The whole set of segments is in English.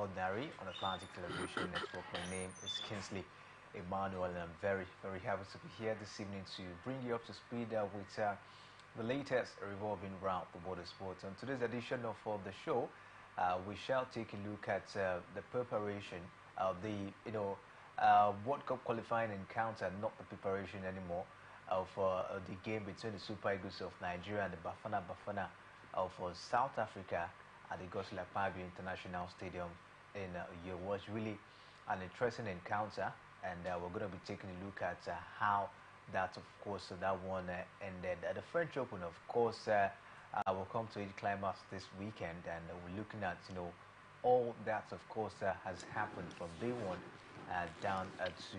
extraordinary on Atlantic Television Network. My name is Kinsley Emmanuel, and I'm very, very happy to be here this evening to bring you up to speed with the latest revolving around the water sports. On today's edition of the show, we shall take a look at the preparation of the World Cup qualifying encounter, not the preparation anymore, of the game between the Super Eagles of Nigeria and the Bafana of South Africa at the Gosla Pavia International Stadium in Uyo. Was really an interesting encounter, and we're going to be taking a look at how that, of course, that one ended. The French Open, of course, will come to its climax this weekend, and we're looking at all that, of course, has happened from day one down to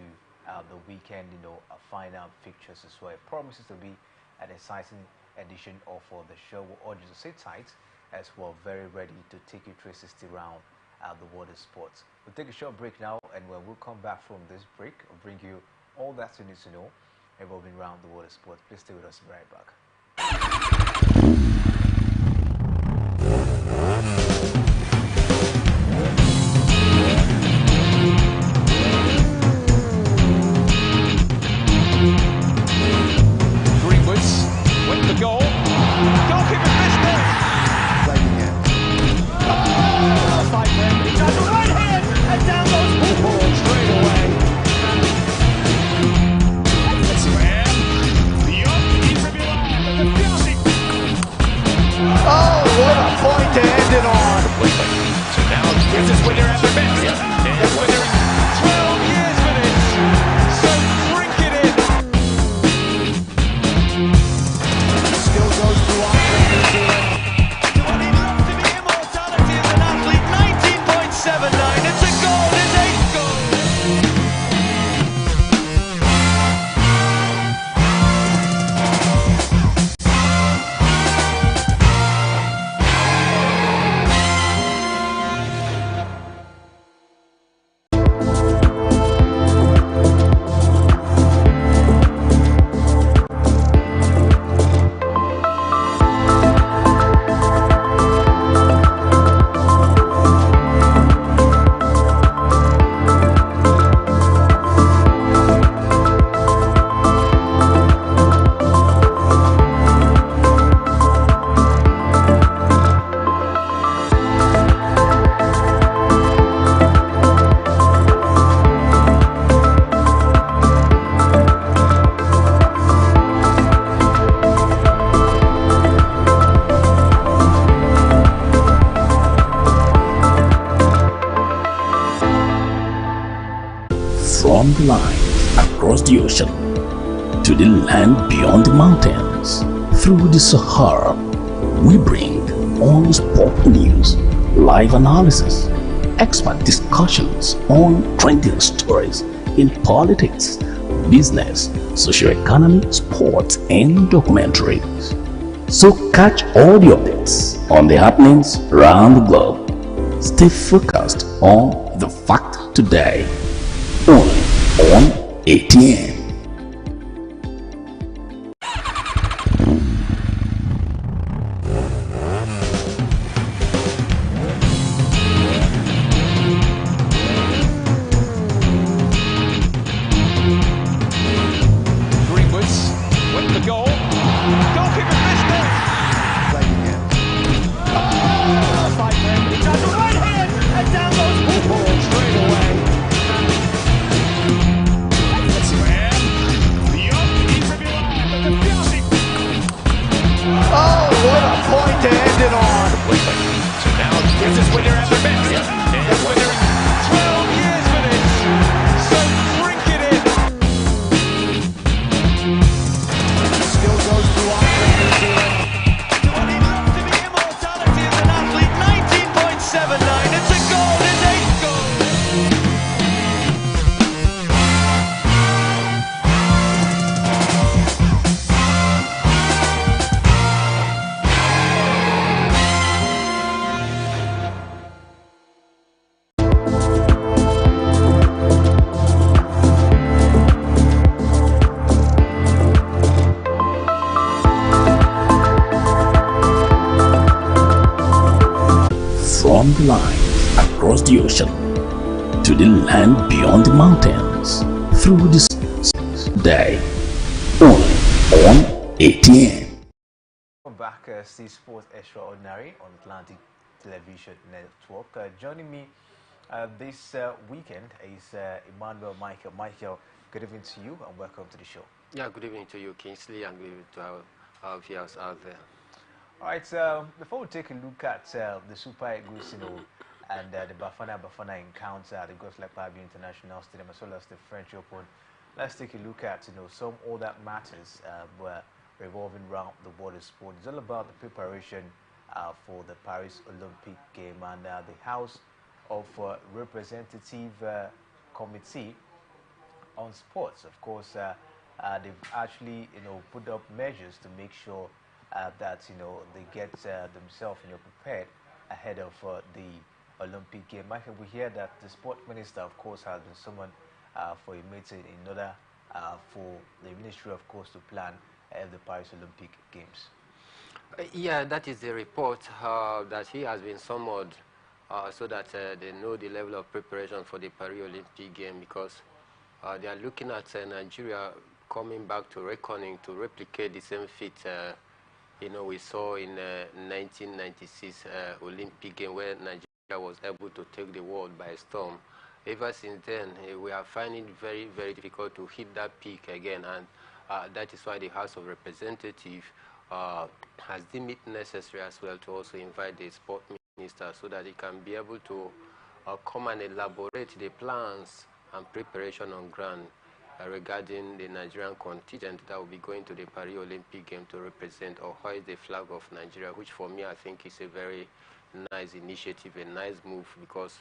the weekend, final fixtures as well. It promises to be an exciting edition of the show. We'll urge you to sit tight as we're very ready to take you 360 round the water sports. We'll take a short break now, and when we'll come back from this break, I'll bring you all that you need to know revolving around the water sports. Please stay with us. Be right back. From the line across the ocean to the land beyond the mountains, through the Sahara, we bring on sport news, live analysis, expert discussions on trending stories in politics, business, socio-economy, sports, and documentaries. So catch all the updates on the happenings around the globe. Stay focused on the fact today. Only on ATN. Straight away. land beyond the mountains through this day only on ATN. Welcome back, see Sports Extraordinary on Atlantic Television Network. Joining me this weekend is Emmanuel Michael. Michael, good evening to you and welcome to the show. Yeah, good evening to you, Kingsley, and good evening to our viewers out there. All right, before we take a look at the Super Eagles, and the Bafana encounter at the Gosley Park International Stadium as well as the French Open, let's take a look at some other matters were revolving around the world of sport. It's all about the preparation for the Paris Olympic game, and the House of Representative Committee on Sports, of course, they've actually put up measures to make sure that they get themselves prepared ahead of the Olympic game. Michael, we hear that the sport minister, of course, has been summoned for a meeting in order for the ministry, of course, to plan the Paris Olympic Games. Yeah, that is the report that he has been summoned so that they know the level of preparation for the Paris Olympic game, because they are looking at Nigeria coming back to reckoning to replicate the same feat we saw in 1996 Olympic game, where Nigeria was able to take the world by storm. Ever since then, we are finding it very, very difficult to hit that peak again, and that is why the House of Representatives has deemed it necessary as well to also invite the sport minister so that he can be able to come and elaborate the plans and preparation on ground regarding the Nigerian contingent that will be going to the Paris Olympic game to represent or hoist the flag of Nigeria, which for me I think is a very nice initiative, a nice move, because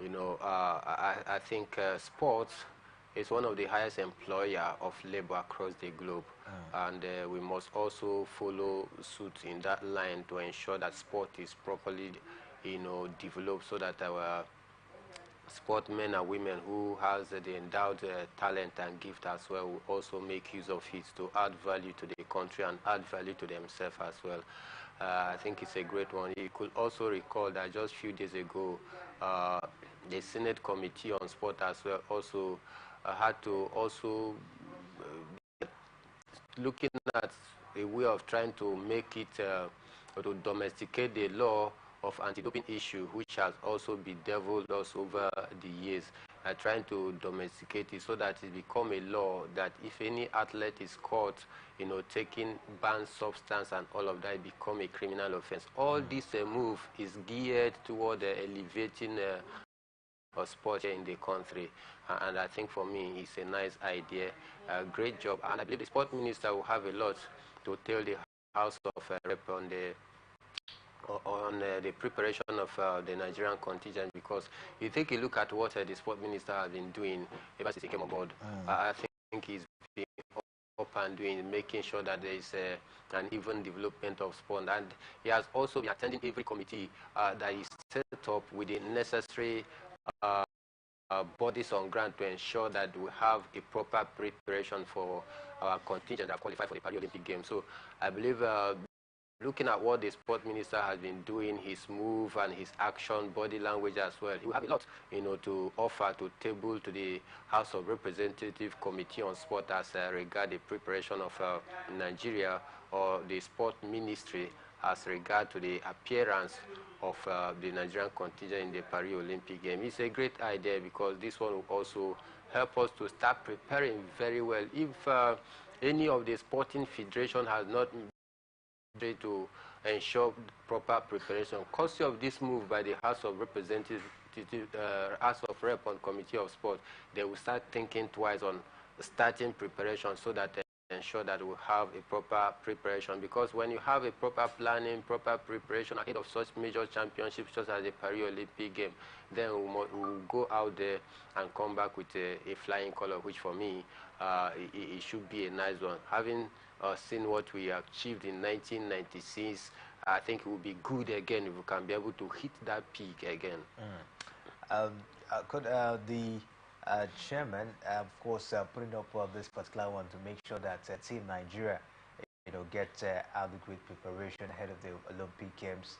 I think sports is one of the highest employer of labor across the globe, and we must also follow suit in that line to ensure that sport is properly developed, so that our sportsmen and women who has the endowed talent and gift as well will also make use of it to add value to the country and add value to themselves as well. I think it's a great one. You could also recall that just a few days ago, the Senate Committee on Sport as well also had to also looking at a way of trying to make it to domesticate the law of anti-doping issue, which has also bedeviled us over the years, trying to domesticate it so that it become a law that if any athlete is caught, taking banned substance and all of that, it become a criminal offense. All this move is geared toward elevating sport here in the country, and I think for me it's a nice idea, a great job, and I believe the sport minister will have a lot to tell the House of Rep on the preparation of the Nigerian contingent, because you take a look at what the sport minister has been doing ever since he came on board. I think he's been up and doing, making sure that there is an even development of sport, and he has also been attending every committee that is set up with the necessary bodies on ground to ensure that we have a proper preparation for our contingent that qualify for the Paris Olympic Games. So I believe looking at what the sport minister has been doing, his move and his action, body language as well, he will have a lot, to offer to table to the House of Representative Committee on Sport as regard the preparation of Nigeria, or the sport ministry as regard to the appearance of the Nigerian contingent in the Paris Olympic game. It's a great idea, because this one will also help us to start preparing very well. If any of the sporting federation has not to ensure proper preparation, courtesy of this move by the House of Representatives, House of Rep on Committee of Sport, they will start thinking twice on starting preparation so that they ensure that we have a proper preparation. Because when you have a proper planning, proper preparation ahead of such major championships such as the Paris Olympic game, then we'll go out there and come back with a flying color, which for me, it should be a nice one. Having seen what we achieved in 1996, I think it will be good again if we can be able to hit that peak again. Could the chairman, of course, putting up this particular one to make sure that Team Nigeria, get adequate preparation ahead of the Olympic Games,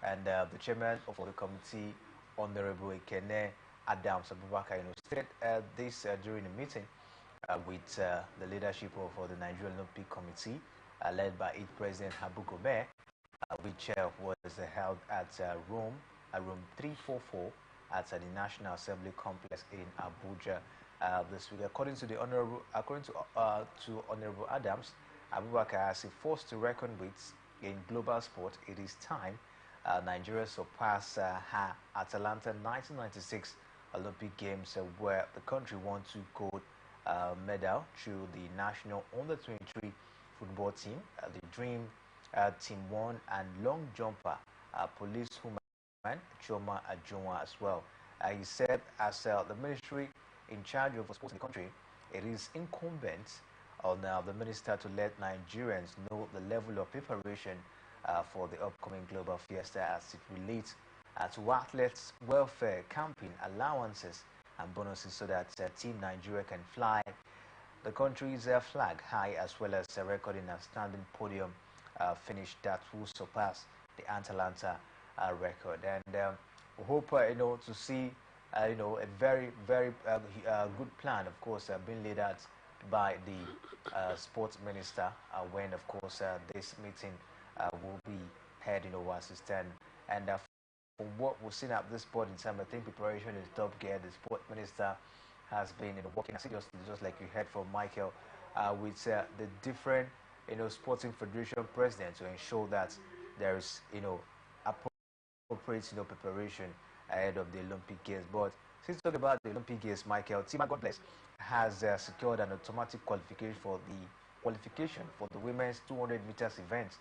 and the chairman of the committee, Honorable Ikene, Adams Abubakar, stated this during a meeting with the leadership of the Nigerian Olympic Committee, led by its president Habu Gobert, which was held at room 344 at the National Assembly Complex in Abuja this week. According to Honorable Adams, Abubakar has a force to reckon with in global sport. It is time Nigeria surpassed her Atlanta 1996 Olympic Games, where the country won 2 gold medal through the national under-23 football team, the Dream Team 1, and long jumper policewoman Choma Ajunwa as well. He said, as the ministry in charge of sports in the country, it is incumbent on the minister to let Nigerians know the level of preparation for the upcoming global fiesta as it relates to athletes' welfare, camping, allowances, and bonuses, so that Team Nigeria can fly the country's flag high, as well as recording a standing podium finish that will surpass the Atlanta record. And we hope to see a very good plan, of course, being laid out by the sports minister when, of course, this meeting will be held in Washington. And from what we've seen at this point in time, I think preparation is top gear. The sports minister has been working seriously, just like you heard from Michael, with the different sporting federation presidents, to ensure that there is appropriate preparation ahead of the Olympic Games. But since talking about the Olympic Games, Michael, Team God bless has secured an automatic qualification for the women's 200 meters event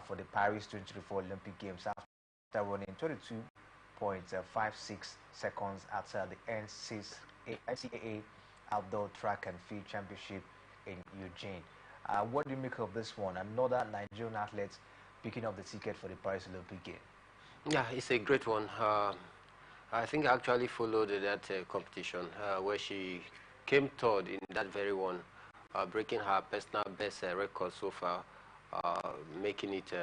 for the Paris 2024 Olympic Games after running 22.56 seconds at the NCAA Outdoor Track and Field Championship in Eugene. What do you make of this one? Another Nigerian athlete picking up the ticket for the Paris Olympic Games. Yeah, it's a great one. I think I actually followed that competition where she came third in that very one, breaking her personal best record so far, making it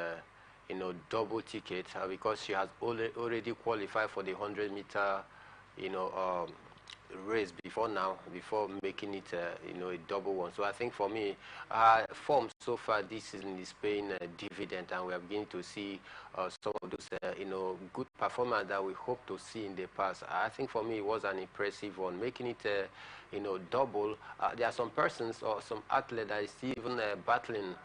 double ticket because she has already qualified for the 100-meter race before making it a double one. So I think for me, form so far this season is paying a dividend, and we are beginning to see some of those good performance that we hope to see in the past. I think for me it was an impressive one, making it double. There are some persons or some athletes that is even battling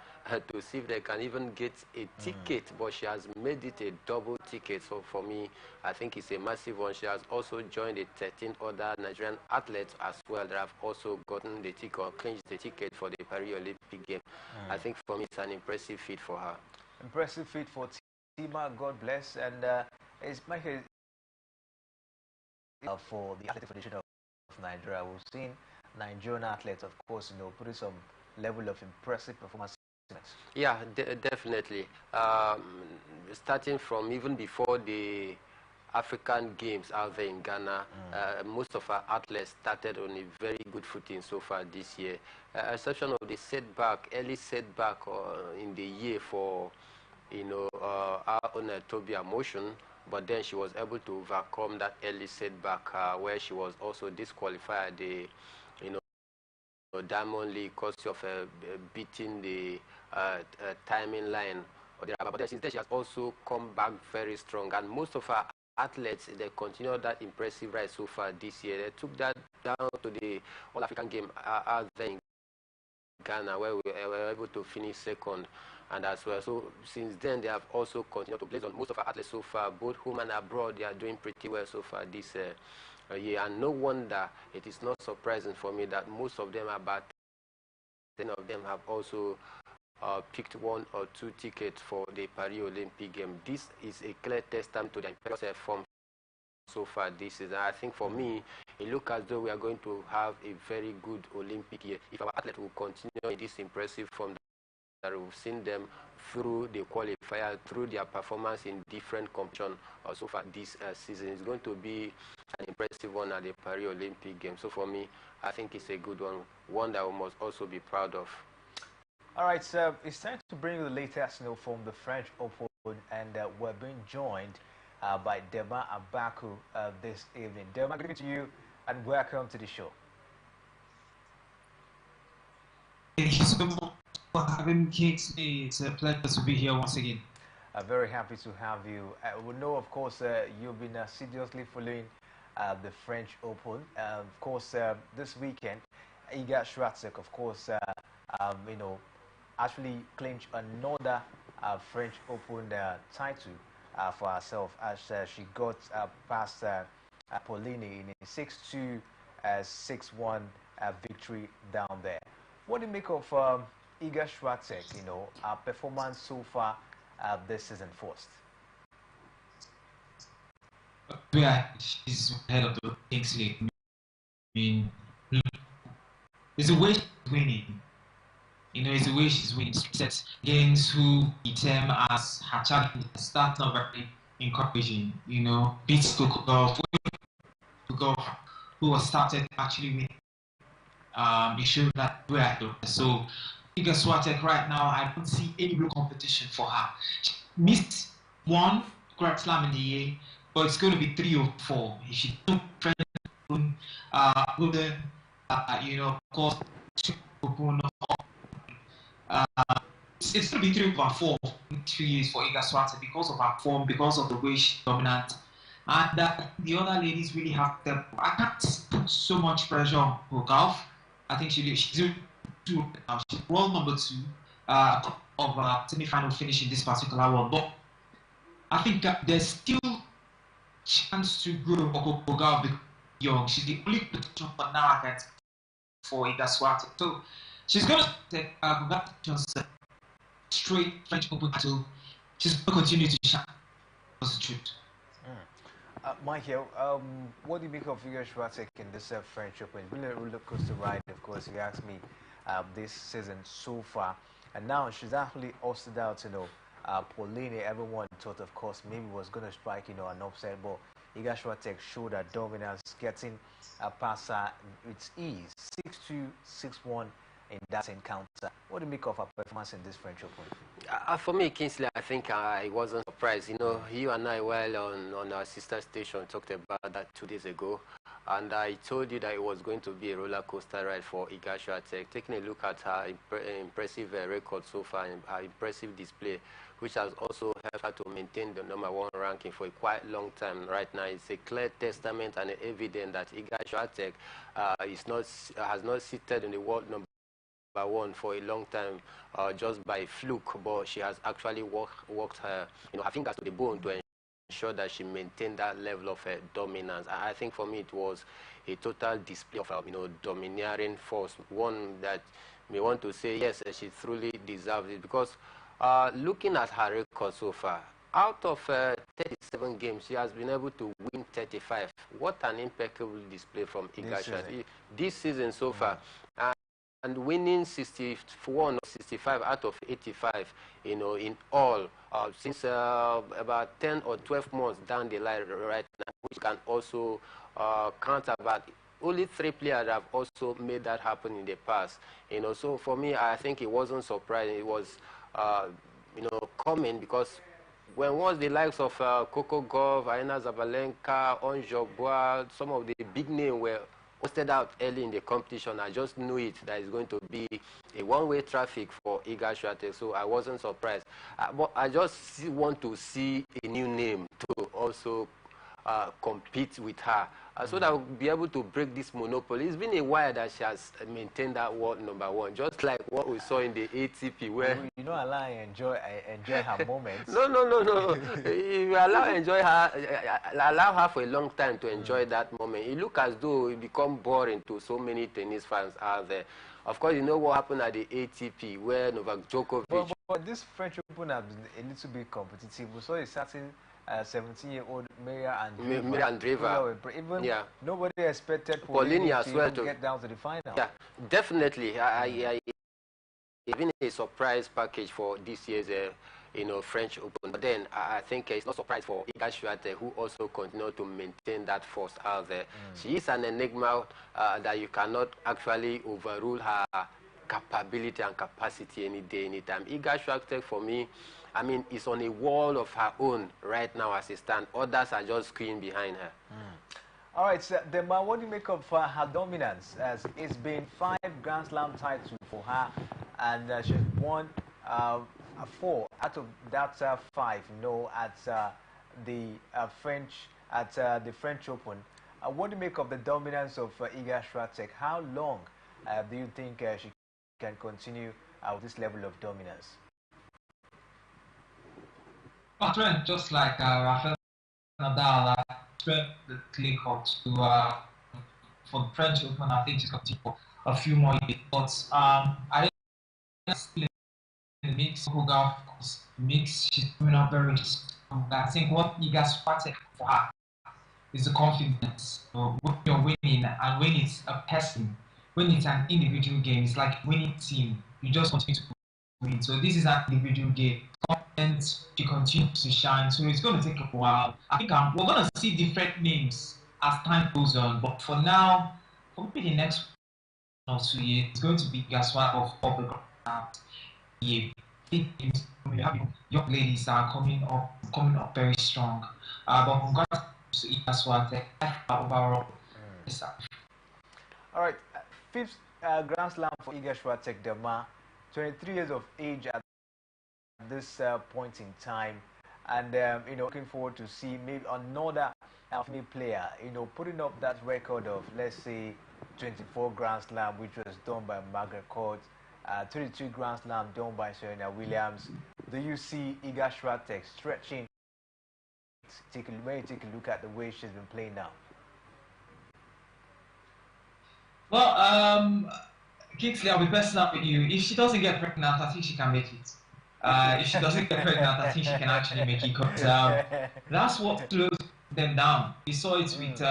to see if they can even get a ticket, but she has made it a double ticket. So for me, I think it's a massive one. She has also joined the 13 other Nigerian athletes as well that have also gotten the ticket or clinched the ticket for the Paris Olympic Games. I think for me, it's an impressive feat for her. Impressive feat for Tima, God bless. And it's Michael, for the Athletic Federation of Nigeria, we've seen Nigerian athletes, of course, putting some level of impressive performance. Yeah, definitely. Starting from even before the African Games out there in Ghana, most of our athletes started on a very good footing so far this year. Exception of the early setback in the year for, our own Tobia Motion, but then she was able to overcome that early setback where she was also disqualified the, Diamond League because of beating the timing line. But since then, she has also come back very strong, and most of our athletes, they continued that impressive rise so far this year. They took that down to the All-African Game out there in Ghana, where we were able to finish second, and as well. So since then, they have also continued to place on most of our athletes so far, both home and abroad. They are doing pretty well so far this year. And no wonder it is not surprising for me that most of them, about 10 of them, have also picked 1 or 2 tickets for the Paris Olympic Game. This is a clear testament to the impressive form so far this season. I think for me, it looks as though we are going to have a very good Olympic year if our athletes will continue in this impressive form that we've seen them through the qualifier, through their performance in different competitions so far this season. It's going to be an impressive one at the Paris Olympic Games. So for me, I think it's a good one that we must also be proud of. All right, so it's time to bring you the latest from the French Open, and we're being joined by Dema Abaku this evening. Dema, good evening to you and welcome to the show. Thank you so much for having me, Kingsley. It's a pleasure to be here once again. Very happy to have you. We know, of course, you've been assiduously following the French Open. Of course, this weekend, Iga Swiatek, of course, you know, actually clinched another French Open title for herself as she got past Paulini in a 6-2, 6-1 victory down there. What do you make of Iga Swiatek, you know, our performance so far this season first? Yeah, she's ahead of the Kingsley. I mean, there's a way she's winning. You know, it's the way she's winning. She sets games who we term as her challenge. That's not very encouraging. You know, beats Coco Golf, who was started actually winning. It shows that we're at the so Iga Swiatek right now, I don't see any real competition for her. She missed one Grand Slam in the year, but it's going to be 3 or 4. If she don't you know, of course, it's going to be 3 or 4 in 2 years for Iga Swiatek because of her form, because of the way she's dominant. And the other ladies really have to. I can't put so much pressure on her golf. I think she's doing two now. She's world number 2 of semi-final finish in this particular one. But I think there's still chance to grow for golf because young. She's the only potential for now against for Iga Swiatek. So she's going to take straight French Open title. She's going to continue to shine. That's the truth. Michael, what do you make of Iga Swiatek in this French Open? It's been a roller coaster ride, of course, if you ask me, this season so far. And now she's actually hosted out, you know, Paulini. Everyone thought, of course, maybe was going to strike, you know, an upset, but Iga Swiatek showed her dominance, getting past her with ease, 6-2, 6-1 in that encounter. What do you make of her performance in this French Open? For me, Kingsley, I think I wasn't surprised. You know, you and I, while on our sister station, talked about that 2 days ago. And I told you that it was going to be a roller coaster ride for Iga Swiatek. Taking a look at her impressive record so far, and her impressive display, which has also helped her to maintain the #1 ranking for a quite long time right now. It's a clear testament and evidence that Iga Swiatek has not seated in the world #1 for a long time just by fluke, but she has actually worked her, you know, her fingers to the bone to ensure that she maintained that level of dominance. I think for me it was a total display of you know, domineering force, one that may want to say yes, she truly deserves it, because looking at her record so far, out of 37 games, she has been able to win 35. What an impeccable display from Iga Swiatek this season so far. And winning 61 or 65 out of 85, you know, in all, since about 10 or 12 months down the line right now, which can also count about only 3 players have also made that happen in the past. You know, so for me, I think it wasn't surprising. It was, you know, coming, because when was the likes of Coco Gauff, Aina Zabalenka, Onjo Bois, some of the big names were posted out early in the competition, I just knew it, that it's going to be a one-way traffic for Iga Swiatek, so I wasn't surprised. But I just want to see a new name to also compete with her, so that we'll be able to break this monopoly. It's been a while that she has maintained that world #1, just like what we saw in the ATP, where you know, allow her enjoy her moments. No. You allow her for a long time to enjoy that moment. It looks as though it become boring to so many tennis fans out there. Of course, you know what happened at the ATP, where Novak Djokovic. But this French Open has been a little bit competitive. We saw a certain 17-year-old Maria Andreeva. Even nobody expected Paulini as well to get down to the final. Yeah, definitely. It's been a surprise package for this year's you know, French Open. But then I think it's not surprise for Iga Swiatek, who also continue to maintain that force out there. She is an enigma that you cannot actually overrule her capability and capacity any day, anytime. Iga Swiatek, for me, I mean, is on a wall of her own right now as it stands. Others are just screaming behind her. All right, so Demba, what do you make of her dominance? As it's been 5 Grand Slam titles for her, and she's won 4 out of that 5. You know, at the French Open. What do you make of the dominance of Iga Swiatek? How long do you think she can continue with this level of dominance? Well, Trent, just like Rafael Nadal, Trent the clay court to for the French Open. I think she's got to for a few more years. But I think still in the mix. Hogarth, of course, mix. She's coming up very strong. I think what Iga Swiatek for her is the confidence. When you're winning, and when it's a person, when it's an individual game, it's like winning team. You just continue to win. So this is an individual game. Confidence, she continues to shine. So it's going to take a while. I think we're going to see different names as time goes on. But for now, for maybe the next 1 or 2 years, it's going to be Gaswa of the yeah. Big games. We have young ladies that are coming up very strong. But congrats to Gaswa overall. Yes, All right, 5th Grand Slam for Iga Swiatek Dema, 23 years of age at this point in time, and you know, looking forward to see maybe another female player, you know, putting up that record of, let's say, 24 Grand Slam, which was done by Margaret Court, 32 Grand Slam done by Serena Williams. Do you see Iga Swiatek stretching? Take a look at the way she's been playing now. Well, Kingsley, I'll be personal with you. If she doesn't get pregnant, I think she can make it. If she doesn't get pregnant, I think she can actually make it. Because that's what slows them down. We saw it with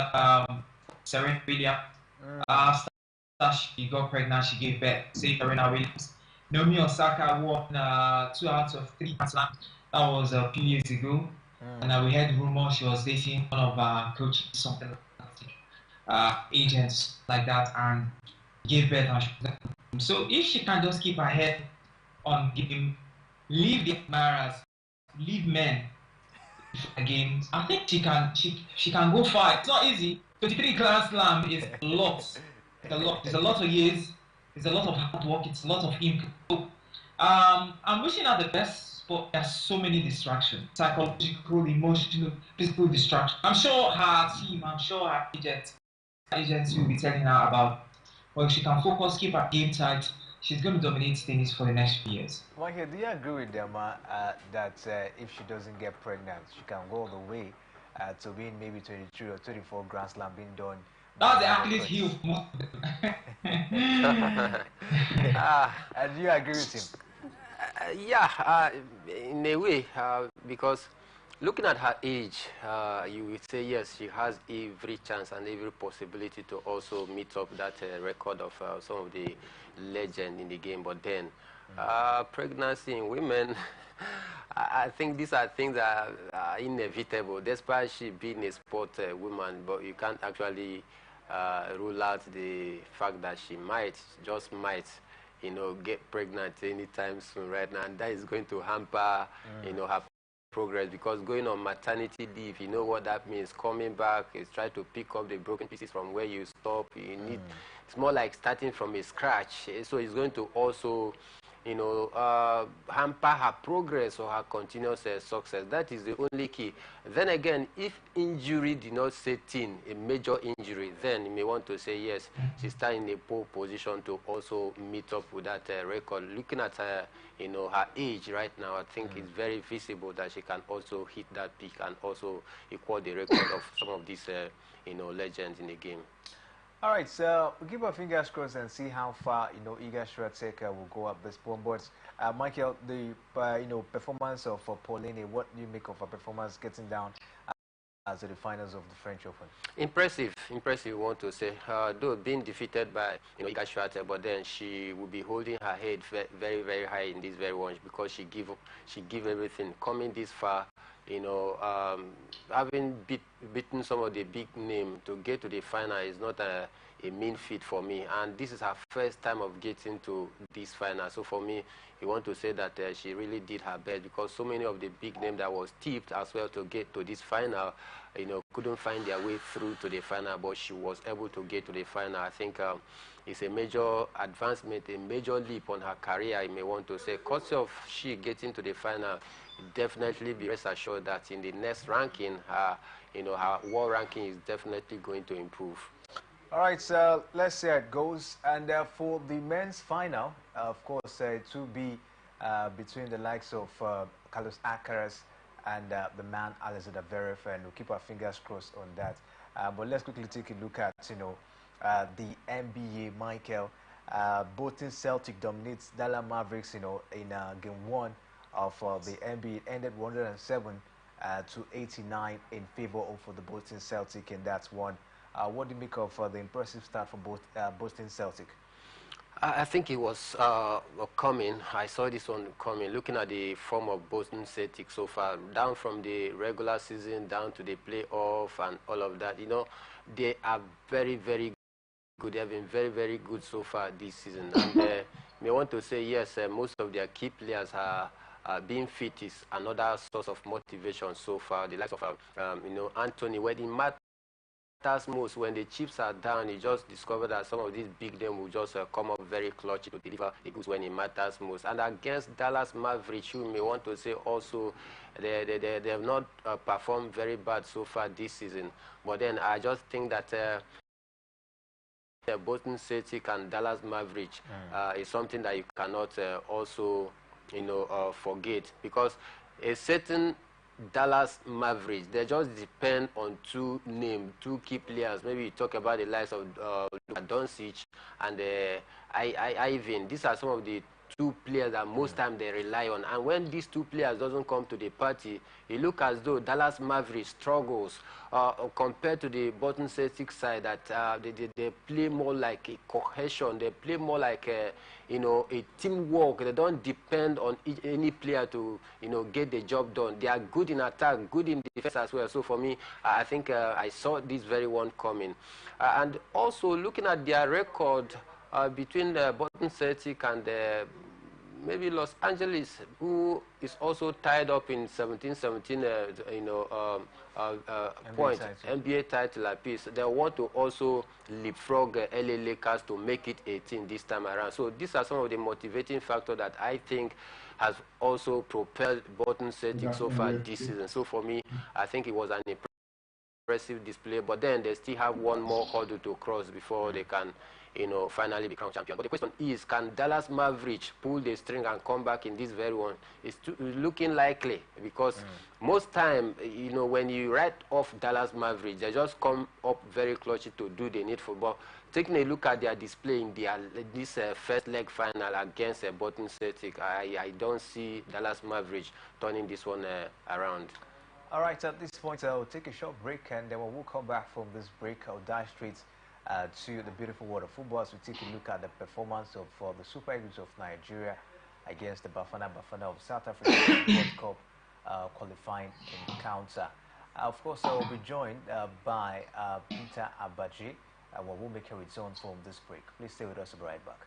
Serena Williams. After she got pregnant, she gave birth. Say Serena Williams. Naomi Osaka won 2 out of 3 Grand Slams. That was a few years ago. And we heard rumors she was dating one of our coaches, something like that. Agents like that, and gave birth. So if she can just keep her head on game, leave the admirers, leave men games, I think she can go far. It's not easy. 23 Grand Slam is a lot. It's a lot. It's a lot of years. It's a lot of hard work. It's a lot of input. So, I'm wishing her the best, but there's so many distractions: psychological, emotional, physical distractions. I'm sure her team, I'm sure her agents will be telling her about. Well, if she can focus, keep her game tight, she's going to dominate tennis for the next few years. Well, here, do you agree with them that if she doesn't get pregnant, she can go all the way to win maybe 23 or 24 Grand Slam being done? That's the Achilles heel. Do you agree with him? Yeah, in a way, because looking at her age, you would say yes, she has every chance and every possibility to also meet up that record of some of the legends in the game. But then, pregnancy in women, I think these are things that are inevitable, despite she being a sport woman, but you can't actually rule out the fact that she just might, you know, get pregnant anytime soon right now, and that is going to hamper, you know, her progress, because going on maternity leave, you know what that means. Coming back is try to pick up the broken pieces from where you stop. You need, it's more like starting from a scratch. So it's going to also, you know, hamper her progress or her continuous success. That is the only key. Then again, if injury did not set in, a major injury, then you may want to say yes, she's still in a poor position to also meet up with that record. Looking at her, you know, her age right now, I think it's very visible that she can also hit that peak and also equal the record of some of these, you know, legends in the game. All right, so we'll keep our fingers crossed and see how far, you know, Iga Swiatek will go at this point. But Michael, the you know, performance of Pauline, what do you make of her performance getting down to the finals of the French Open? Impressive, impressive. I want to say, though being defeated by, you know, Iga Swiatek, but then she will be holding her head very, very high in this very one, because she give everything, coming this far. You know, having beat beaten some of the big name to get to the final is not a mean feat for me. And this is her first time of getting to this final. So for me, I want to say that she really did her best, because so many of the big names that was tipped as well to get to this final, couldn't find their way through to the final, but she was able to get to the final. I think it's a major advancement, a major leap on her career, I may want to say. Because of she getting to the final, definitely be rest assured that in the next ranking, her world ranking is definitely going to improve. All right, so let's see how it goes. And for the men's final, of course, it will be between the likes of Carlos Alcaraz and the man Alexander Zverev, and we'll keep our fingers crossed on that. But let's quickly take a look at, the NBA. Michael, Boston Celtic dominates Dallas Mavericks, in game 1 of the NBA. It ended 107 to 89 in favor of the Boston Celtic, and that's one. What do you make of the impressive start for both Boston Celtic? I think it was coming. I saw this one coming. Looking at the form of Boston Celtics so far, down from the regular season down to the playoff and all of that, they are very, very good. They have been very, very good so far this season. And may want to say, yes, most of their key players are being fit is another source of motivation so far. The likes of, Anthony, where it matters most when the chips are down, you just discover that some of these big names will just come up very clutch to deliver the goods when it matters most. And against Dallas Mavericks, you may want to say also they have not performed very bad so far this season. But then I just think that Boston Celtic and Dallas Mavericks is something that you cannot also forget, because a certain Dallas Mavericks, they just depend on two key players. Maybe you talk about the likes of Luka Doncic and Ivan. These are some of the two players that most time they rely on. And when these two players doesn't come to the party, it looks as though Dallas Mavericks struggles compared to the Boston Celtics side, that they play more like a cohesion. They play more like a teamwork. They don't depend on any player to get the job done. They are good in attack, good in defense as well. So for me, I think I saw this very one coming. And also looking at their record between the Boston Celtic and maybe Los Angeles, who is also tied up in 17 points, NBA title apiece. They want to also leapfrog LA Lakers to make it 18 this time around. So these are some of the motivating factors that I think has also propelled Boston Celtics so far this season. So for me, I think it was an impressive display, but then they still have one more hurdle to cross before they can finally become champion. But the question is, can Dallas Mavericks pull the string and come back in this very one? It's looking likely, because most time, when you write off Dallas Mavericks, they just come up very clutchy to do the needful. But taking a look at their display in this first leg final against Boston Celtic, I don't see Dallas Mavericks turning this one around. All right, at this point, I'll take a short break, and then when we'll come back from this break, I'll dive straight to the beautiful world of football as we take a look at the performance of the Super Eagles of Nigeria against the Bafana of South Africa World Cup qualifying encounter. Of course, I will be joined by Peter Abaji when we'll make a return from this break. Please stay with us. We'll be right back.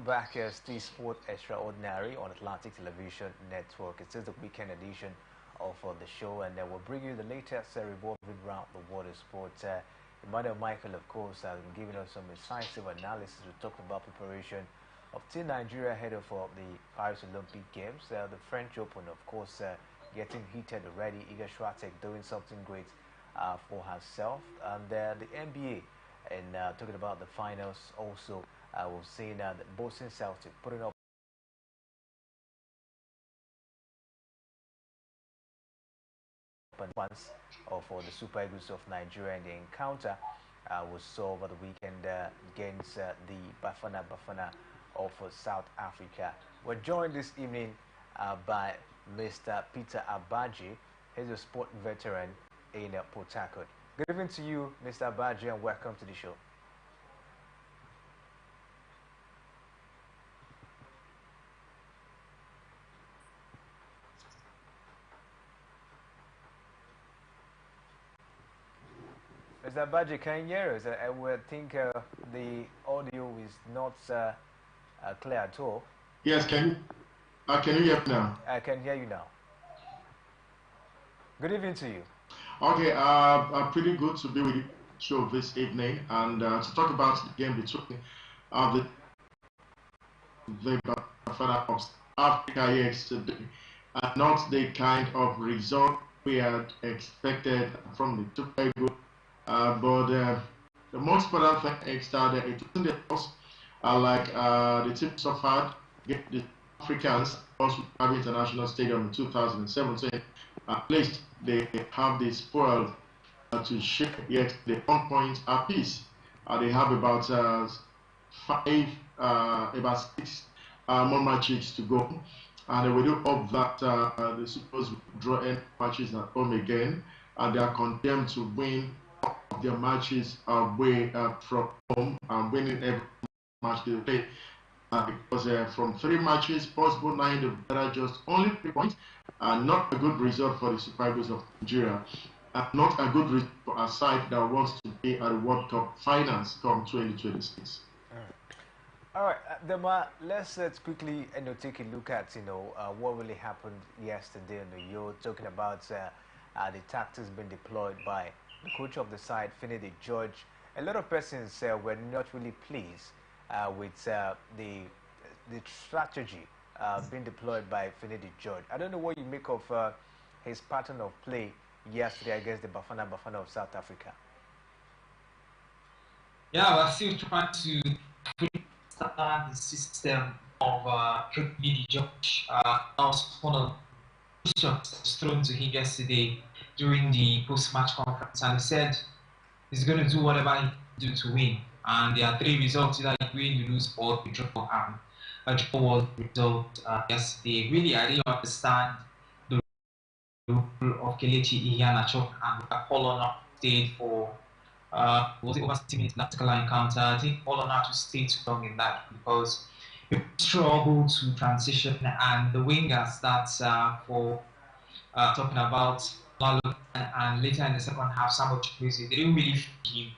back as the Sport Extraordinary on Atlantic Television Network. It is the weekend edition of the show, and we'll bring you the latest revolving around the water sport. Emmanuel Michael, of course, has been giving us some incisive analysis. We talked about preparation of Team Nigeria ahead of the Paris Olympic Games. The French Open, of course, getting heated already. Iga Swiatek doing something great for herself. And the NBA, and talking about the finals also, we've seen that Boston Celtic putting up once for the Super Eagles of Nigeria, and the encounter was saw over the weekend against the Bafana of South Africa. We're joined this evening by Mr. Peter Abaji. He's a sport veteran in Port Harcourt. Good evening to you, Mr. Abaji, and welcome to the show. Mr. Abaji, can you hear us? I would think the audio is not clear at all. Yes, can you hear me now? I can hear you now. Good evening to you. Okay, pretty good to be with you show this evening and to talk about the game between the Bafana of Africa yesterday. Not the kind of result we had expected from the Super Eagles, but the most important thing is that it wasn't the loss like the team suffered against the Africans, also Paris International Stadium in 2017. At least they have the spoil to share yet the 1 point apiece. They have about about 6 more matches to go, and we do hope that the Supers will draw any matches at home again, and they are condemned to win their matches away from home and winning every match they play. Because from 3 matches possible, 9 they are just only 3 points. Not a good result for the Super Eagles of Nigeria. Not a good result for a side that wants to be at the World Cup finals come 2026. All right, Dema, let's quickly take a look at what really happened yesterday. You're talking about the tactics being deployed by the coach of the side, Finidi George. A lot of persons were not really pleased with the strategy being deployed by Finidi George. I don't know what you make of his pattern of play yesterday against the Bafana of South Africa. Yeah, we're still trying to start the system of Finidi George. That was one of the questions thrown to him yesterday during the post-match conference, and he said he's going to do whatever he can do to win. And there are 3 results: either you win, you lose, or you draw. A draw was the result yesterday. Really, I didn't understand the role of Kelechi Iheanacho and Apollo stayed for was it over 60 minutes tactical encounter. I think Apollo to stay too long in that because he struggled to transition, and the wingers that for talking about Lalo and later in the second half, Samuel Chukwueze, they didn't really fit him.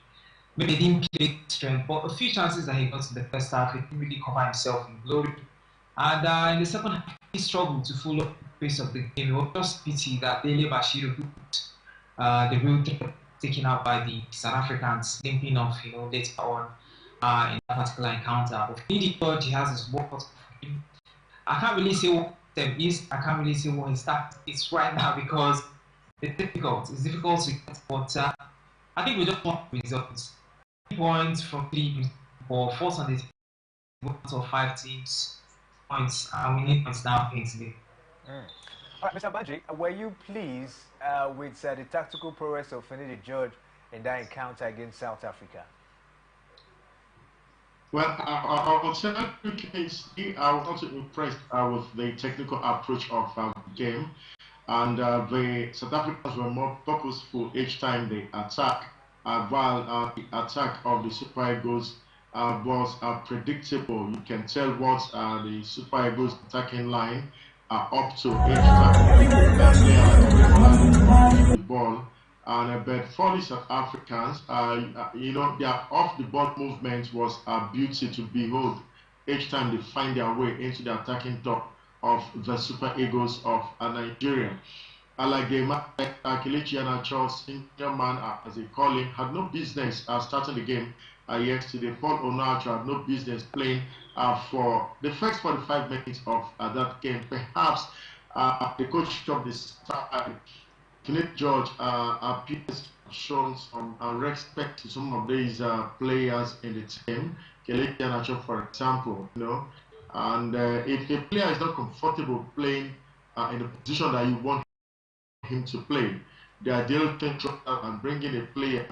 Maybe he didn't play strength, but a few chances that he got in the first half, he didn't really cover himself in glory. And in the second half, he struggled to follow the pace of the game. It was just pity that Dele Bashiru, the real threat taken out by the South Africans, limping off, later on in that particular encounter. But Finidi George, he has his work. I can't really say what them is. I can't really say what his stats is right now because it's difficult. It's difficult to get, but I think we just want results. 3 points from 3 for 4th on the team of 5 teams points, and we need points now today. All right, Mr. Baji, were you pleased with the tactical prowess of Finidi George in that encounter against South Africa? Well, I'll tell you, I was also impressed with the technical approach of the game, and the South Africans were more purposeful each time they attack, while the attack of the Super Eagles was predictable. You can tell what the Super Eagles attacking line are up to each time they are the ball. And but for the South Africans, their off-the-ball movement was a beauty to behold. each time they find their way into the attacking top of the Super Eagles of Nigeria. Like the man, Kelechi Iheanacho, senior man, as they call him, had no business starting the game yesterday. Paul Onacho had no business playing for the first 45 minutes of that game. Perhaps the coach of the side, Philip George, appears to have shown some respect to some of these players in the team. Kelechi Iheanacho, for example, and if a player is not comfortable playing in the position that you want him to play, the ideal thing and bringing a player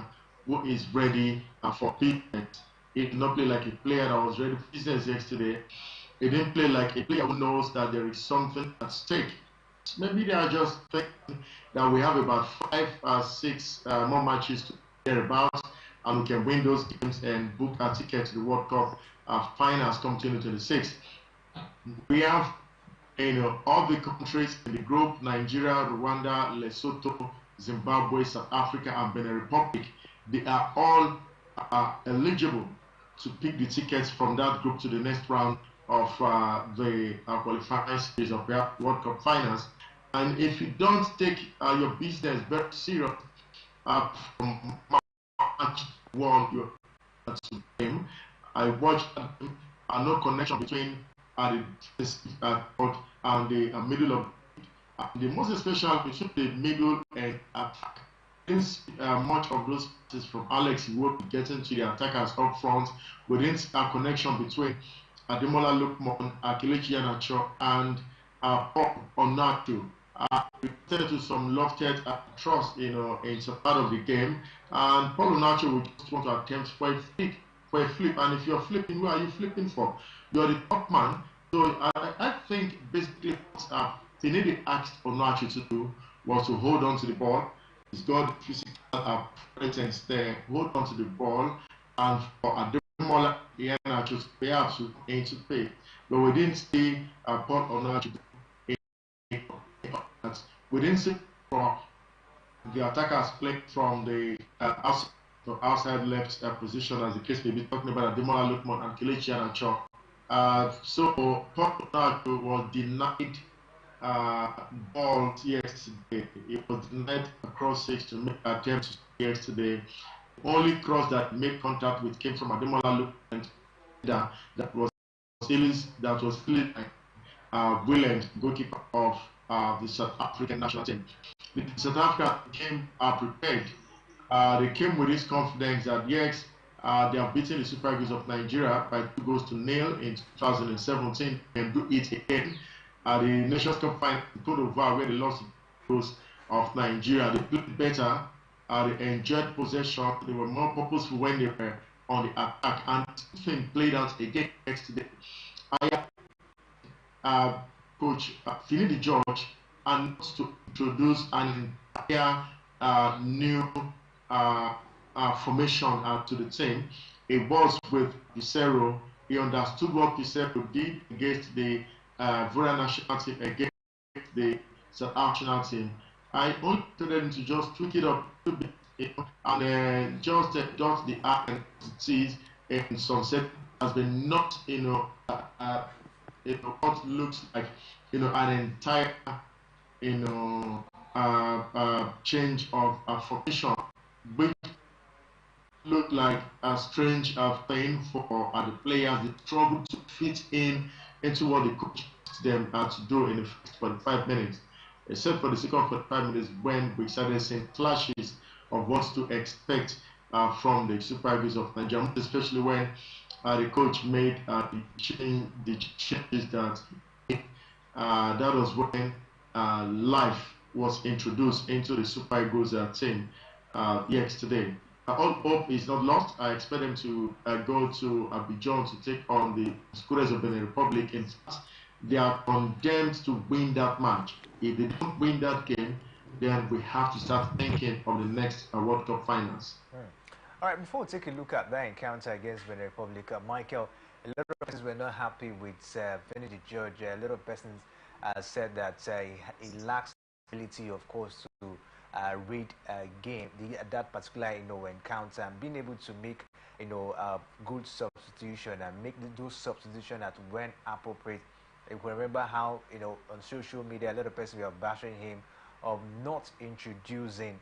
who is ready for business. He did not play like a player that was ready for business yesterday. He didn't play like a player who knows that there is something at stake. Maybe they are just thinking that we have about 5 or 6 more matches to care about, and we can win those games and book a ticket to the World Cup finals come 2026. We have all the countries in the group: Nigeria, Rwanda, Lesotho, Zimbabwe, South Africa, and Benin Republic. They are all eligible to pick the tickets from that group to the next round of the qualifying stage of the World Cup finals. And if you don't take your business very serious from match one, you're to game. I watched no connection between the and the middle of the most especially between the middle and attack. Since much of those passes from Alex Iwobi getting to the attackers up front, we didn't see a connection between Ademola Lookman, Kelechi Iheanacho, and Paul Onacho. Related to some lofted trust, in some part of the game, and Paul Onacho would just want to attempt for a flip, and if you're flipping, who are you flipping for? You're the top man. So I think basically what Finidi asked Onacho to do was to hold on to the ball. He's got physical presence there, hold on to the ball, and for Ademola Iheanacho to perhaps to pay. But we didn't see Paul Onacho. We didn't see from the attackers playing from the outside left position, as the case may be, talking about Ademola Lookman and Kelechi Iheanacho. So Paul Onacho was denied balls yesterday. He was denied a cross six to make attempts yesterday. The only cross that made contact with came from Ademola Lookman that was really brilliant goalkeeper of the South African national team. The South Africa came prepared. They came with this confidence that yes, they have beaten the Super Eagles of Nigeria by 2-0 in 2017 and do it again. The Nations Cup final in Cote d'Ivoire, where they lost the Eagles of Nigeria, they played better. They enjoyed possession. They were more purposeful when they were on the attack, and the thing played out again yesterday. Coach Finidi George and to introduce an entire new formation to the team. It was with Pissarro. He understood what Pissarro did against the Voda national team, against the South African team. I only told him to just tweak it up a little bit, and just dot the I and T's in sunset has been not, what looks like, an entire, change of formation, which looked like a strange thing for the players. They struggled to fit into what the coach asked them to do in the first 45 minutes, except for the second 45 minutes when we started seeing flashes of what to expect from the Super Eagles of Nigeria, especially when the coach made the changes that was when life was introduced into the Super Eagles team yesterday. All hope is not lost. I expect them to go to Abidjan to take on the Scourers of Benin Republic. In fact, they are condemned to win that match. If they don't win that game, then we have to start thinking of the next World Cup finals. All right, before we take a look at that encounter against Benin Republic, Michael, a lot of persons were not happy with Finidi George. A lot of persons said that he lacks the ability, of course, to read a game, that particular encounter, and being able to make good substitution and make those substitution at when appropriate. You can remember how on social media a lot of people were bashing him of not introducing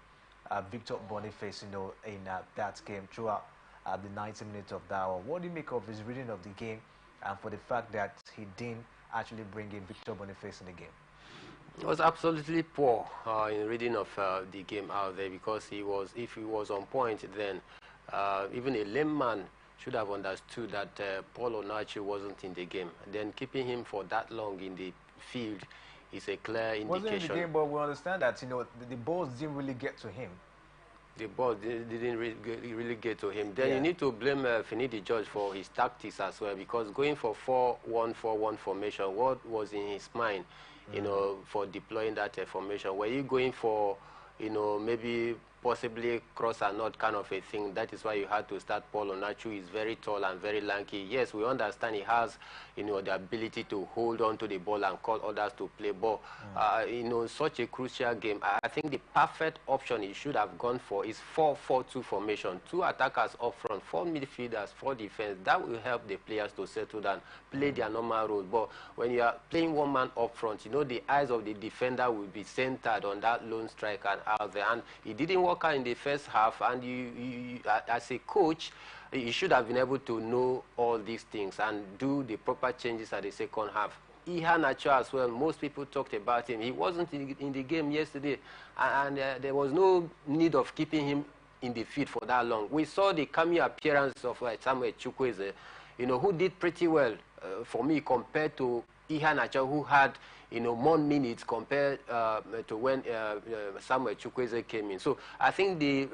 Victor Boniface in that game throughout the 90 minutes of that hour. What do you make of his reading of the game and for the fact that he didn't actually bring in Victor Boniface in the game? It was absolutely poor in reading of the game out there, because if he was on point, then even a layman should have understood that Paul Onachi wasn't in the game. Then keeping him for that long in the field is a clear indication. Wasn't in the game, but we understand that the balls didn't really get to him. The ball didn't really get to him. Then you need to blame Finidi George for his tactics as well, because going for 4-1-4-1 formation, what was in his mind, for deploying that formation? Were you going for, maybe possibly cross and not kind of a thing? That is why you had to start Paul Onachu. He's very tall and very lanky. Yes, we understand he has, the ability to hold on to the ball and call others to play ball. Such a crucial game, I think the perfect option he should have gone for is 4-4-2 formation. 2 attackers up front, 4 midfielders, 4 defense. That will help the players to settle down, play their normal role. But when you are playing one man up front, the eyes of the defender will be centered on that lone striker out there. And he didn't work out in the first half, and you as a coach, you should have been able to know all these things and do the proper changes at the second half. Iheanacho as well, most people talked about him. He wasn't in the game yesterday, and there was no need of keeping him in the field for that long. We saw the cameo appearance of Samuel Chukwueze, who did pretty well for me compared to Iheanacho, who had more minutes compared to when Samuel Chukwueze came in. So I think the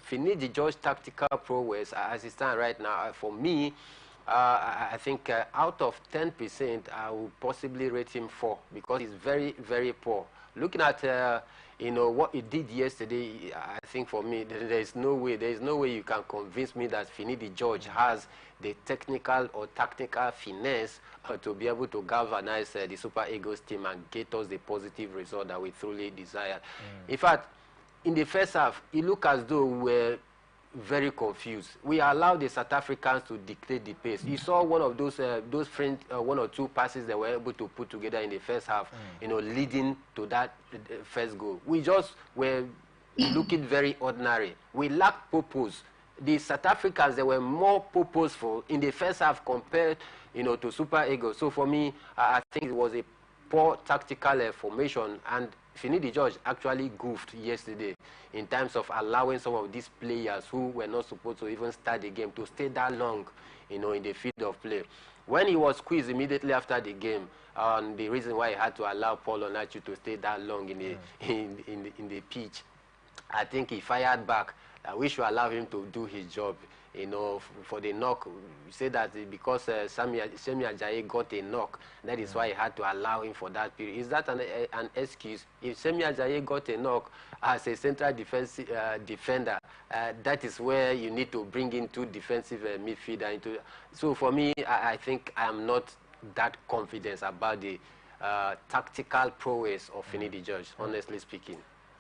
Finidi George tactical prowess, as it stands right now, for me, I think out of 10%, I will possibly rate him 4, because he's very, very poor. Looking at what he did yesterday, I think for me, there is no way you can convince me that Finidi George has the technical or tactical finesse to be able to galvanize the Super Eagles team and get us the positive result that we truly desire. In fact, in the first half, it looked as though we were very confused. We allowed the South Africans to dictate the pace. You saw one of those one or two passes they were able to put together in the first half, leading to that first goal. We just were looking very ordinary. We lacked purpose. The South Africans, they were more purposeful in the first half compared, to Super Eagles. So for me, I think it was a poor tactical formation, and Finidi George actually goofed yesterday in terms of allowing some of these players who were not supposed to even start the game to stay that long, in the field of play. When he was squeezed immediately after the game, the reason why he had to allow Paul Onachu to stay that long in the pitch, I think he fired back. We should allow him to do his job. For the knock, we say that because Semi Ajayi got a knock, that is why he had to allow him for that period. Is that an excuse? If Semi Ajayi got a knock as a central defender, that is where you need to bring in 2 defensive midfielder into. So for me, I think I am not that confident about the tactical prowess of Finidi George, honestly speaking.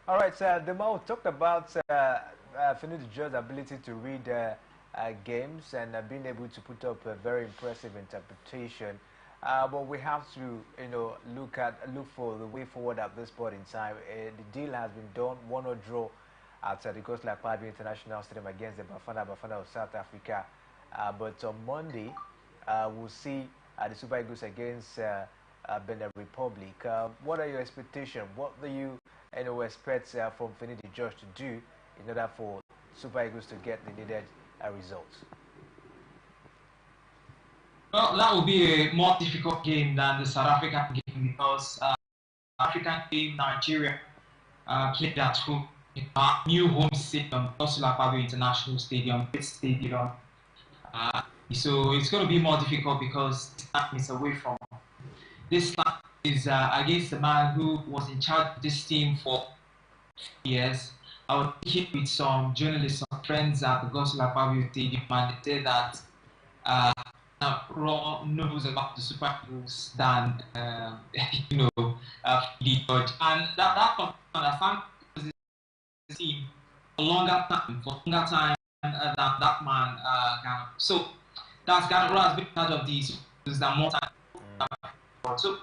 All right, so Demo talked about Finidi George's ability to read games and being able to put up a very impressive interpretation. But we have to, look for the way forward at this point in time. The deal has been done, 1-1 draw at the Gosla Akpabio International Stadium against the Bafana of South Africa. But on Monday, we'll see the Super Eagles against Benin Republic. What are your expectations? What do you expect from Finidi George to do in order for Super Eagles to get the needed results? Well, that will be a more difficult game than the South African game, because African team Nigeria played at home in our new home stadium, Gosla Akpabio International Stadium, big stadium. So it's going to be more difficult because this time is away from. This time is against the man who was in charge of this team for years. I was speaking with some journalists, some friends at the Gosla Akpabio Stadium, and they said that Raw knows about the Super Eagles than Lee George, and that understand the team for longer time than that man, Ghana. So that's Ghana has been part of these than more time. So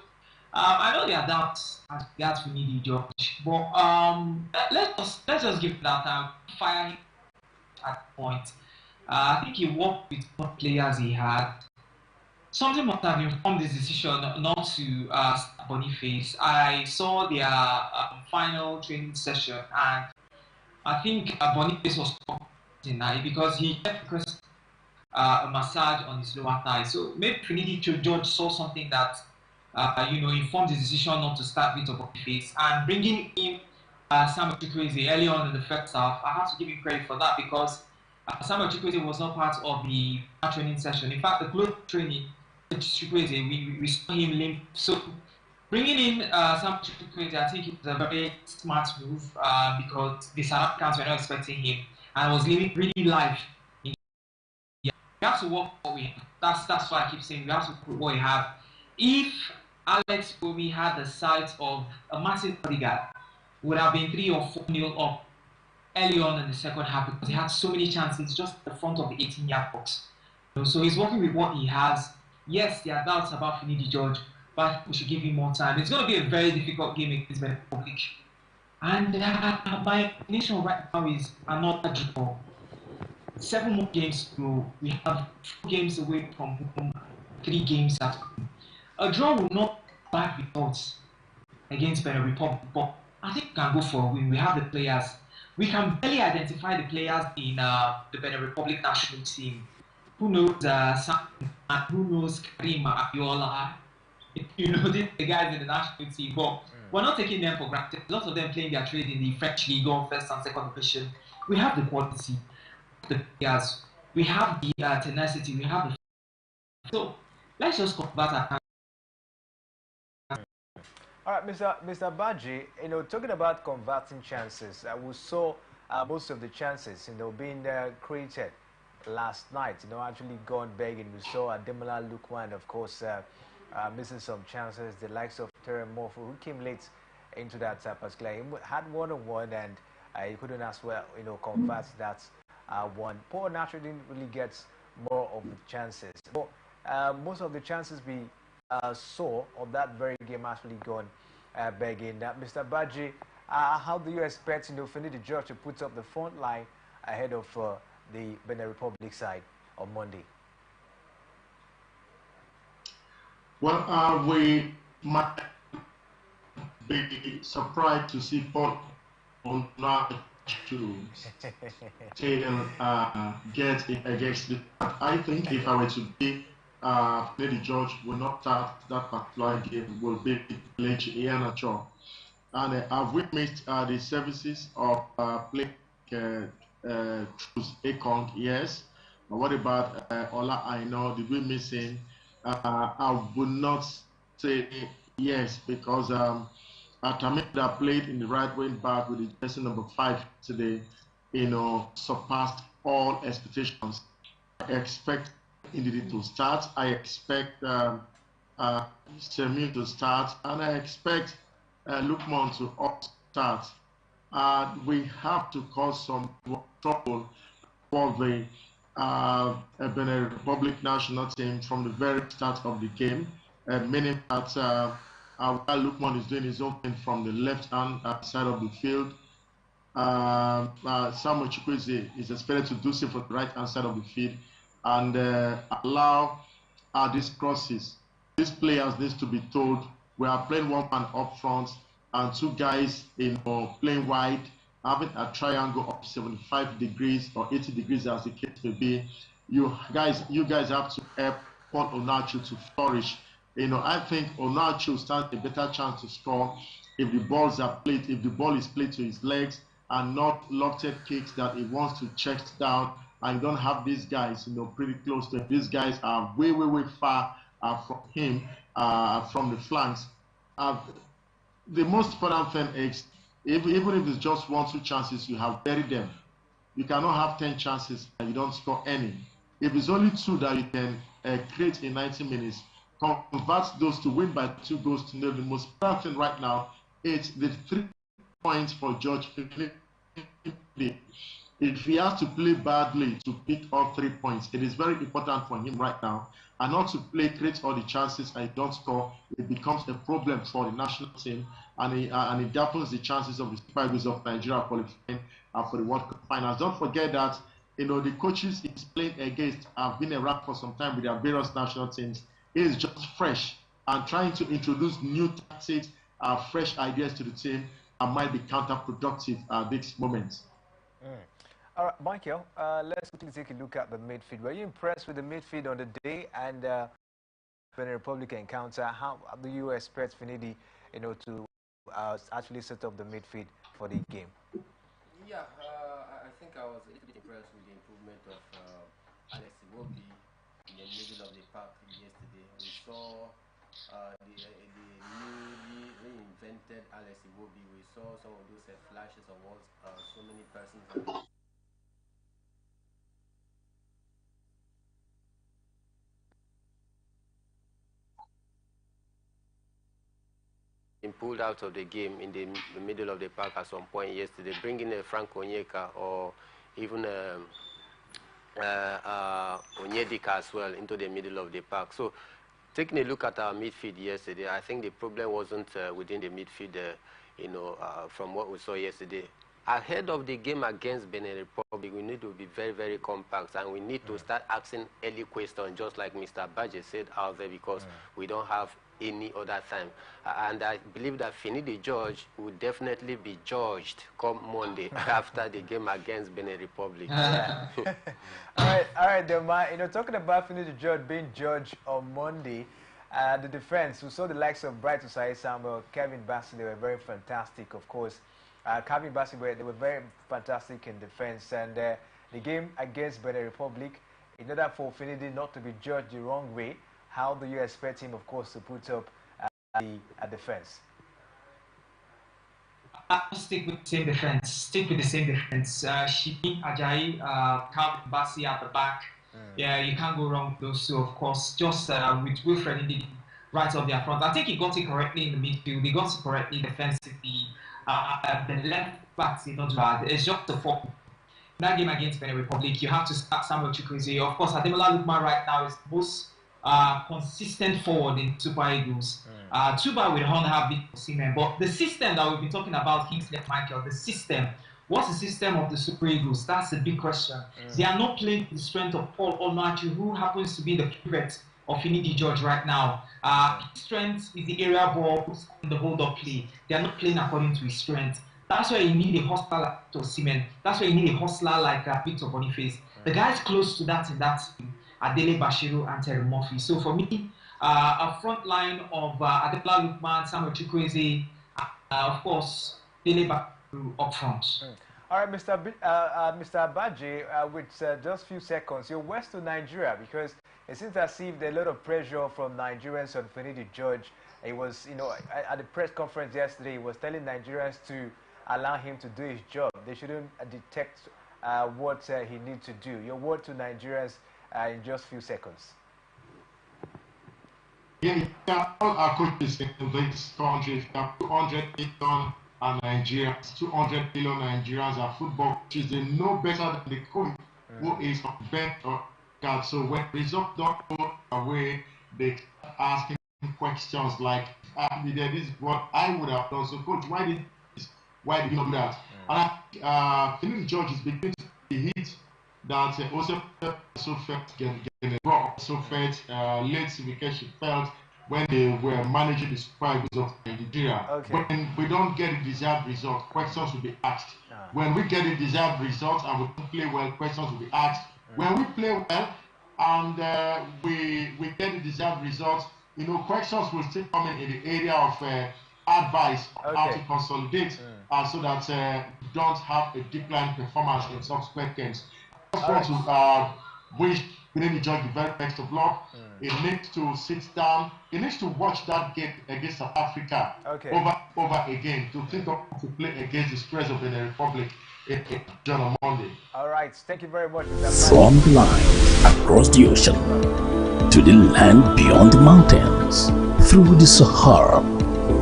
I know there are doubts as regards we need George, but let's just give that fire him at the point. I think he worked with what players he had. Something must have informed his decision not to start Boniface. I saw their final training session, and I think Boniface was tonight because he kept requesting a massage on his lower thigh. So maybe Trinity George saw something that informed his decision not to start Victor Boniface and bringing in Samuel Chukwueze early on in the first half. I have to give him credit for that because Samuel Chukwueze was not part of the training session. In fact, the close training, Chukwueze, we saw him limp. So bringing in Samuel Chukwueze, I think it was a very smart move because the South Africans were not expecting him and was living really live. We have to work what we have. That's why I keep saying we have to put what we have. If Alex Bomi had the size of a massive bodyguard, would have been 3 or 4-0 up early on in the second half because he had so many chances just at the front of the 18-yard box. So he's working with what he has. Yes, there are doubts about Finidi George, but we should give him more time. It's going to be a very difficult game against the Republic. And my nation right now is another draw. 7 more games to go. We have 4 games away from home, 3 games at home. A draw will not bad results against Benin Republic, but I think we can go for a win. We have the players. We can barely identify the players in the Benin Republic national team. Who knows Sam and who knows Karim Abiola? The guys in the national team, but we're not taking them for granted. Lots of them playing their trade in the French league on first and second division. We have the quality, the players, we have the tenacity, we have the. So let's just convert our. All right, Mr. Baji, talking about converting chances, we saw most of the chances, being created last night, actually gone begging. We saw Ademola Lookman, of course, missing some chances. The likes of Terry Morpho, who came late into that particular game, had one-on-one, and he couldn't as well, convert that one. Paul naturally didn't really get more of the chances, but most of the chances we saw of that very game actually gone begging. Mr. Baji, how do you expect Finidi George to put up the front line ahead of the Benin Republic side on Monday? Well, we might be surprised to see Paul not to get against it. I think if I were to be Lady George will not start that particular game, will be Lechi Iheanacho. And have we missed the services of playing Truth Ekong? Yes. But what about Ola Aino? Did we miss him? I would not say yes, because Tamida played in the right wing back with the jersey number 5 today, surpassed all expectations. I expect Ndidi to start. I expect Semir to start, and I expect Lukman to start. We have to cause some trouble for the Benin Republic national team from the very start of the game, meaning that while Lukman is doing his own thing from the left-hand side of the field, Samuel Chukwueze is expected to do so for the right-hand side of the field and allow these crosses. These players need to be told we are playing one man up front and 2 guys playing wide, having a triangle of 75 degrees or 80 degrees as the case may be. You guys have to help Paul Onachu to flourish. I think Onachu stands a better chance to score if the balls are played, if the ball is played to his legs and not lofted kicks that he wants to check down. And you don't have these guys, pretty close to him. These guys are way, way, way far from him, from the flanks. The most important thing is, even if it's just 1-2 chances, you have buried them. You cannot have 10 chances and you don't score any. If it's only 2 that you can create in 90 minutes, convert those to win by 2 goals to nil. The most important thing right now is the 3 points for George if he has to play badly to pick all 3 points, it is very important for him right now, and not to create all the chances and don't score. It becomes a problem for the national team, and it dampens the chances of the Super Eagles of Nigeria qualifying for the World Cup finals. Don't forget that the coaches he's playing against have been around for some time with their various national teams. He is just fresh and trying to introduce new tactics, fresh ideas to the team, and might be counterproductive at this moment. All right, Michael, let's quickly take a look at the midfield. Were you impressed with the midfield on the day and Benin Republic encounter? How do you expect Finidi, to actually set up the midfield for the game? Yeah, I think I was a little bit impressed with the improvement of Alex Iwobi in the middle of the park yesterday. We saw the newly reinvented Alex Iwobi. We saw some of those flashes of what so many persons have been pulled out of the game in the middle of the park at some point yesterday, bringing a Frank Onyeka or even Onyedika as well into the middle of the park. So taking a look at our midfield yesterday, I think the problem wasn't within the midfield, from what we saw yesterday. Ahead of the game against Benin Republic, we need to be very, very compact, and we need to start asking early questions, just like Mr. Badje said out there, because we don't have any other time. And I believe that Finidi George will definitely be judged come Monday after the game against Benin Republic. all right, Delma. Talking about Finidi George being judged on Monday, the defense, we saw the likes of Bright Osai Samuel, Kevin Bassey, they were very fantastic, of course. Kevin Bassey, they were very fantastic in defense, and the game against Benin Republic, in order for Finidi not to be judged the wrong way, how do you expect him, of course, to put up a defense? I'll stick with the same defense. Shipping Ajayi, Calvin Bassey at the back. Yeah, you can't go wrong with those two, of course. Just with Wilfred Ndidi right up their front. I think he got it correctly in the midfield. He got it correctly defensively. The left back is not bad. It's just the fault. In that game against Benin Republic, you have to start Samuel Chukwueze. Of course, Ademola Lookman right now is the most consistent forward in Super Eagles. Too bad we don't have big Osimhen, but the system that we've been talking about, Michael, the system. What's the system of the Super Eagles? That's a big question. They are not playing the strength of Paul Onuachu, who happens to be the favorite of Finidi George right now. His strength is the area ball, the hold-up play. They are not playing according to his strength. That's why you need a hustler like Osimhen. That's why you need a hustler like Victor Boniface. The guys close to that in that team are Dele Bashiru and Terry Murphy. So for me, a front line of Ademola Lookman, Samuel Chukwueze, of course, Dele Bashiru up front. All right, Mr. Badje, with just a few seconds, you're west to Nigeria, because it seems as if there's a lot of pressure from Nigerians on Finidi George. He was, at the press conference yesterday, he was telling Nigerians to allow him to do his job. They shouldn't detect what he needs to do. Your word to Nigerians in just a few seconds. Yeah, all our coaches in this country, 200 million Nigerians, 200 million Nigerians are football coaches. They know better than the coach who is on bench or guard. So when results don't go away, they start asking questions like, this is what I would have done. So coach, why did you not do that? And Finidi George is beginning to see hit that also felt late because she felt when they were managing the Super Eagles of Nigeria. Okay. When we don't get the desired result, questions will be asked. When we get the desired result and we don't play well, questions will be asked. When we play well and we get the desired results, questions will still come in the area of advice on how to consolidate so that we don't have a decline performance in subsequent games. I just want to wish Finidi George the very best of luck. He needs to sit down. He needs to watch that game against South Africa over again to think of to play against the Spurs of the Republic on Monday. All right, thank you very much. From the line across the ocean to the land beyond the mountains, through the Sahara,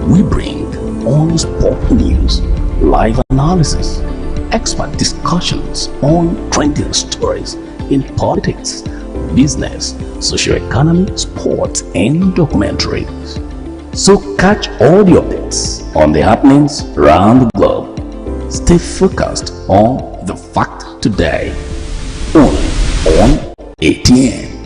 we bring all sport news, live analysis, expert discussions on trending stories in politics, business, socio-economy, sports, and documentaries. So catch all the updates on the happenings around the globe. Stay focused on the fact today, only on ATN.